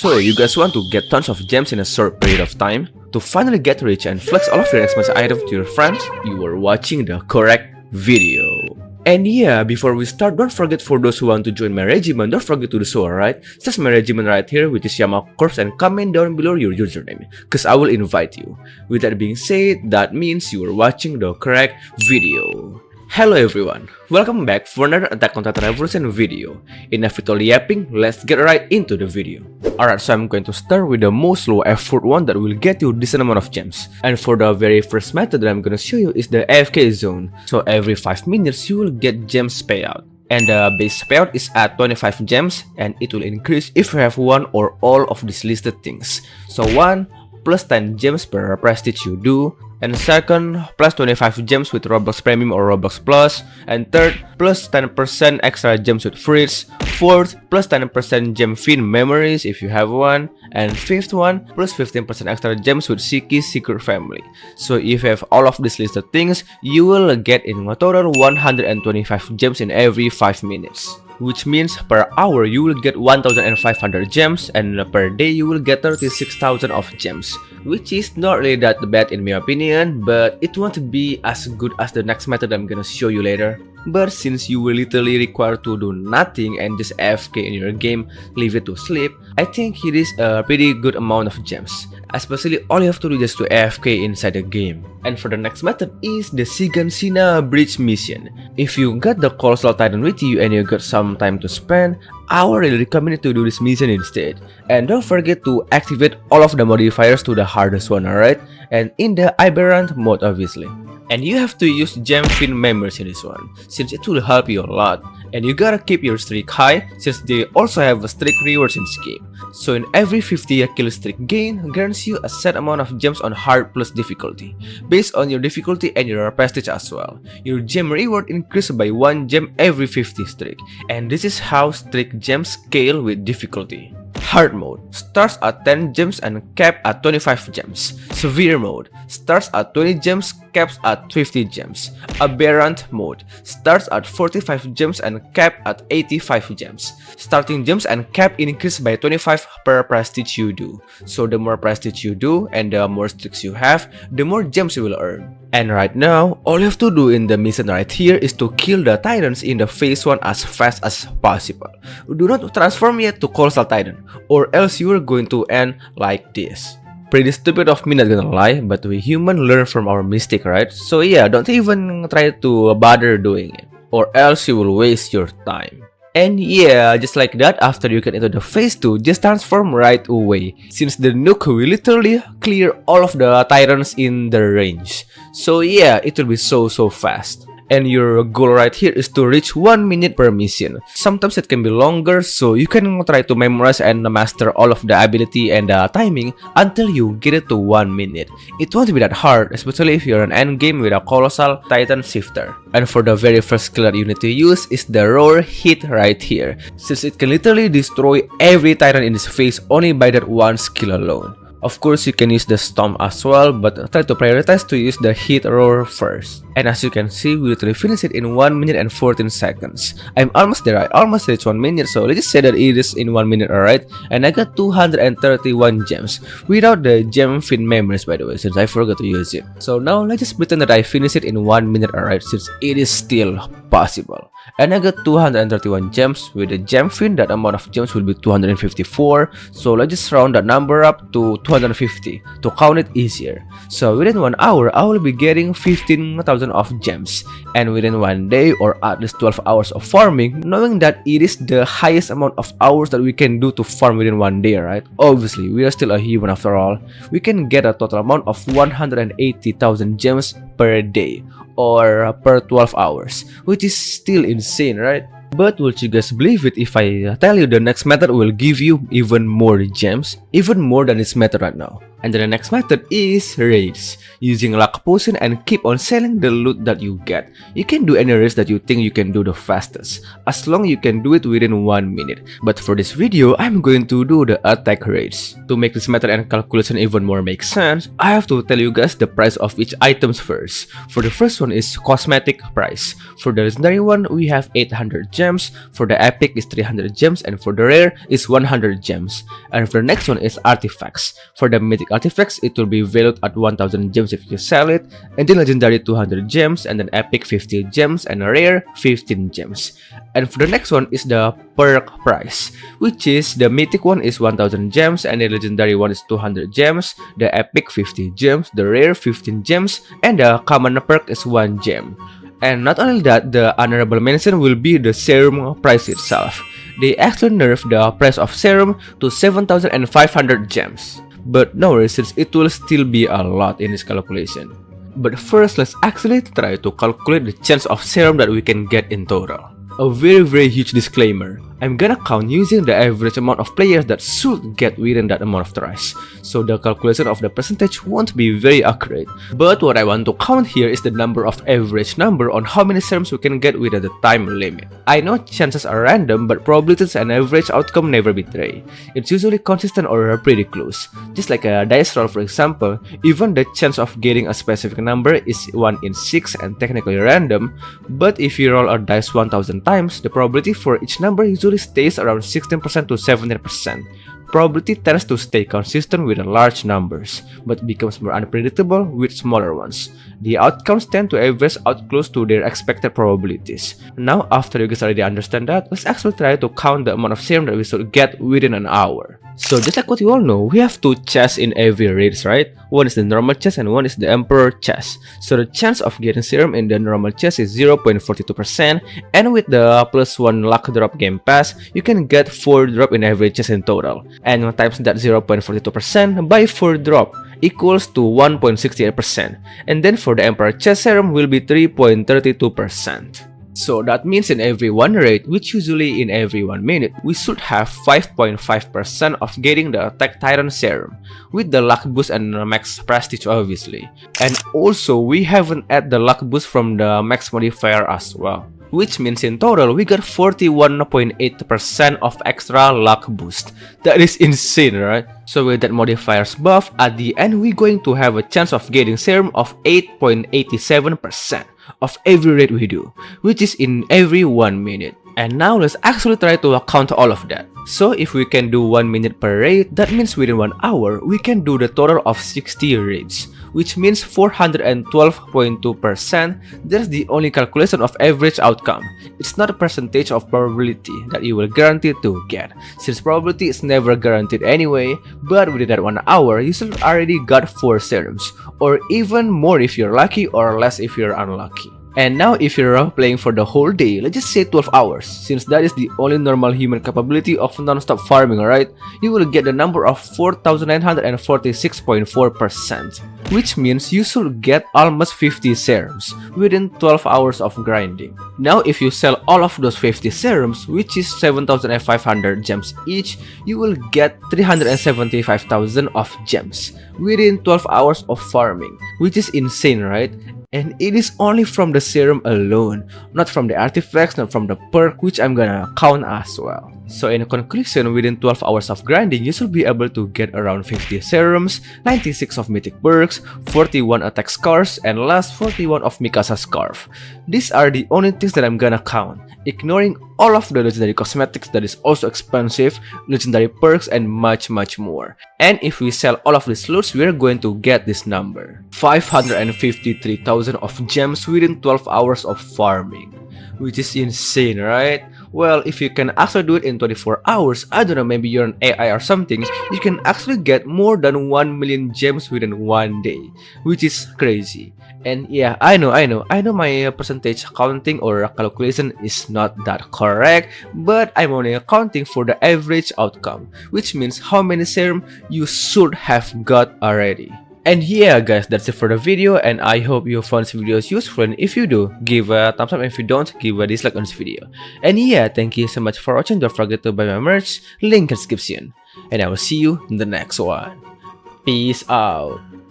So, you guys want to get tons of gems in a short period of time? To finally get rich and flex all of your expensive items to your friends? You are watching the correct video. And yeah, before we start, don't forget for those who want to join my regiment, don't forget to do so, alright? Search my regiment right here, which is Yama Corps, and comment down below your username, cause I will invite you. With that being said, that means you are watching the correct video. Hello everyone, welcome back for another Attack on Titan Revolution video. Enough with all the yapping, let's get right into the video. Alright, so I'm going to start with the most low effort one that will get you a decent amount of gems. And for the very first method that I'm gonna show you is the AFK zone. So every 5 minutes you will get gems payout. And the base payout is at 25 gems, and it will increase if you have one or all of these listed things. So 1 plus 10 gems per prestige you do, and second, plus 25 gems with Roblox Premium or Roblox Plus, and third, plus 10% extra gems with Fritz, fourth, plus 10% gem fin memories if you have one, and fifth one, plus 15% extra gems with Siki's Secret Family. So if you have all of these listed things, you will get in a total 125 gems in every 5 minutes. Which means per hour you will get 1,500 gems, and per day you will get 36,000 of gems, which is not really that bad in my opinion, but it won't be as good as the next method I'm gonna show you later. But since you will literally require to do nothing and just AFK in your game, leave it to sleep, I think it is a pretty good amount of gems. Especially all you have to do is to AFK inside the game. And for the next method is the Sigansina Bridge mission. If you got the colossaltitan with you and you got some time to spend, I would really recommend you to do this mission instead. And don't forget to activate all of the modifiers to the hardest one, alright? And in the aberrant mode obviously. And you have to use gem fin memories in this one, since it will help you a lot. And you gotta keep your streak high, since they also have a streak rewards in this game. So in every 50 kill streak gain grants you a set amount of gems on hard plus difficulty, based on your difficulty and your prestige as well. Your gem reward increases by 1 gem every 50 streak, and this is how streak gems scale with difficulty. Hard mode starts at 10 gems and capped at 25 gems. Severe mode starts at 20 gems, caps at 50 gems. Aberrant mode starts at 45 gems and capped at 85 gems. Starting gems and cap increase by 25 per prestige you do. So the more prestige you do and the more streaks you have, the more gems you will earn. And right now, all you have to do in the mission right here is to kill the titans in the phase 1 as fast as possible. Do not transform yet to colossal titan, or else you are going to end like this. Pretty stupid of me, not gonna lie, but we human learn from our mistake, right? So yeah, don't even try to bother doing it, or else you will waste your time. And yeah, just like that, after you get into the phase 2, just transform right away, since the nuke will literally clear all of the tyrants in the range. So yeah, it will be so fast. And your goal right here is to reach 1 minute per mission. Sometimes it can be longer, so you can try to memorize and master all of the ability and timing until you get it to 1 minute. It won't be that hard, especially if you're an endgame with a colossal titan shifter. And for the very first skill that you need to use is the roar hit right here, since it can literally destroy every titan in this phase only by that one skill alone. Of course, you can use the stomp as well, but try to prioritize to use the hit roar first. And as you can see, we literally finished it in 1 minute and 14 seconds. I'm almost there, I almost reached 1 minute, so let's just say that it is in 1 minute, alright? And I got 231 gems, without the gem fin memories by the way, since I forgot to use it. So now, let's just pretend that I finished it in 1 minute, alright, since it is still possible. And I got 231 gems. With the gem fin, that amount of gems will be 254. So let's just round that number up to 250 to count it easier. So within 1 hour, I will be getting 15,000 of gems. And within 1 day or at least 12 hours of farming, knowing that it is the highest amount of hours that we can do to farm within 1 day, right? Obviously, we are still a human after all. We can get a total amount of 180,000 gems per day, or per 12 hours, which is still insane, right? But would you guys believe it if I tell you the next method will give you even more gems? Even more than this method right now. And then the next method is raids. Using luck potion and keep on selling the loot that you get. You can do any raids that you think you can do the fastest, as long you can do it within 1 minute. But for this video, I'm going to do the attack raids. To make this method and calculation even more make sense, I have to tell you guys the price of each items first. For the first one is cosmetic price. For the legendary one, we have 800 gems. For the epic is 300 gems, and for the rare is 100 gems. And for the next one is artifacts. For the mythic artifacts, it will be valued at 1000 gems if you sell it, and then legendary 200 gems, and then epic 50 gems, and rare 15 gems. And for the next one is the perk price, which is the mythic one is 1000 gems, and the legendary one is 200 gems, the epic 50 gems, the rare 15 gems, and the common perk is 1 gem. And not only that, the honorable mention will be the serum price itself. They actually nerfed the price of serum to 7500 gems. But no worries, since it will still be a lot in this calculation. But first, let's actually try to calculate the chance of serum that we can get in total. A very huge disclaimer, I'm gonna count using the average amount of players that should get within that amount of tries, so the calculation of the percentage won't be very accurate. But what I want to count here is the number of average number on how many serums we can get within the time limit. I know chances are random, but probabilities and average outcome never betray. It's usually consistent or pretty close. Just like a dice roll, for example, even the chance of getting a specific number is 1 in 6 and technically random, but if you roll a dice 1000 times, the probability for each number usually stays around 16% to 17%. Probability tends to stay consistent with large numbers, but becomes more unpredictable with smaller ones. The outcomes tend to average out close to their expected probabilities. Now, after you guys already understand that, let's actually try to count the amount of serum that we should get within an hour. So just like what you all know, we have 2 chests in every raid, right? One is the normal chest and one is the emperor chest. So the chance of getting serum in the normal chest is 0.42%, and with the +1 luck drop game pass, you can get 4 drop in every chest in total. And times that 0.42% by 4 drop equals to 1.68%. And then for the emperor chest serum will be 3.32%. So that means in every 1 raid, which usually in every 1 minute, we should have 5.5% of getting the attack titan serum, with the luck boost and max prestige obviously. And also we haven't added the luck boost from the max modifier as well, which means in total we got 41.8% of extra luck boost. That is insane, right? So with that modifier's buff, at the end we're going to have a chance of getting serum of 8.87% of every raid we do, which is in every 1 minute. And now let's actually try to count all of that. So if we can do 1 minute per raid, that means within 1 hour we can do the total of 60 raids, which means 412.2%. That's the only calculation of average outcome. It's not a percentage of probability that you will guarantee to get, since probability is never guaranteed anyway. But within that 1 hour, you should already got 4 serums, or even more if you're lucky, or less if you're unlucky. And now if you're playing for the whole day, let's just say 12 hours, since that is the only normal human capability of non-stop farming, right? You will get the number of 4946.4%, which means you should get almost 50 serums within 12 hours of grinding. Now if you sell all of those 50 serums, which is 7500 gems each, you will get 375,000 of gems within 12 hours of farming, which is insane, right? And it is only from the serum alone, not from the artifacts, not from the perk, which I'm gonna count as well. So in conclusion, within 12 hours of grinding, you should be able to get around 50 serums, 96 of mythic perks, 41 attack scars, and last 41 of Mikasa scarf. These are the only things that I'm gonna count, ignoring all of the legendary cosmetics that is also expensive, legendary perks, and much more. And if we sell all of these loots, we're going to get this number, 553,000 of gems within 12 hours of farming, which is insane, right? Well, if you can actually do it in 24 hours, I don't know, maybe you're an AI or something, you can actually get more than 1 million gems within 1 day, which is crazy. And yeah, I know my percentage counting or calculation is not that correct, but I'm only accounting for the average outcome, which means how many serum you should have got already. And yeah guys, that's it for the video, and I hope you found this video useful, and if you do, give a thumbs up, and if you don't, give a dislike on this video. And yeah, thank you so much for watching. Don't forget to buy my merch, link in the description, and I will see you in the next one. Peace out.